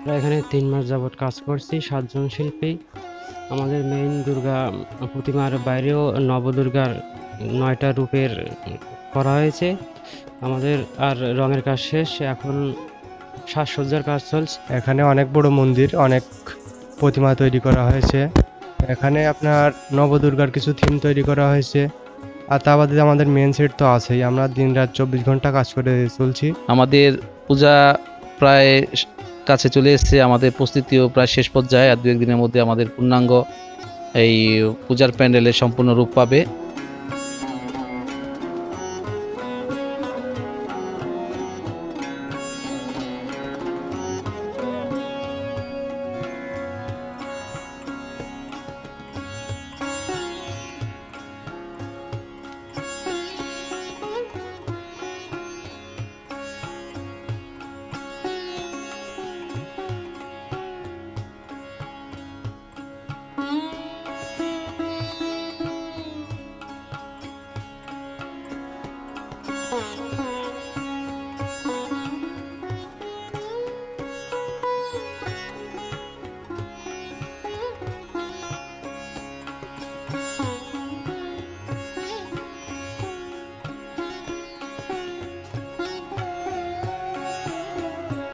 আমরা এখানে 3 মাস যাবৎ কাজ করছি, 7 জন শিল্পী। আমাদের মেইন দুর্গা প্রতিমার বাইরেও নবদুর্গার 9টা রূপের করা হয়েছে। আমাদের আর রঙের কাজ শেষ, এখন সাজসজ্জার কাজ চলছে। এখানে অনেক বড় মন্দির, অনেক প্রতিমা তৈরি করা হয়েছে। এখানে আপনার নবদুর্গার কিছু থিম তৈরি করা হয়েছে। আর তা বাদে আমাদের মেন সেট তো আছেই, আমরা দিনরাত 24 ঘন্টা কাজ করে চলছি। আমাদের পূজা প্রায় কাছে চলে এসেছে, আমাদের প্রস্তুতিও প্রায় শেষ পর্যায়ে। আর 2-1 দিনের মধ্যে আমাদের পূর্ণাঙ্গ এই পূজার প্যান্ডেলের সম্পূর্ণ রূপ পাবে।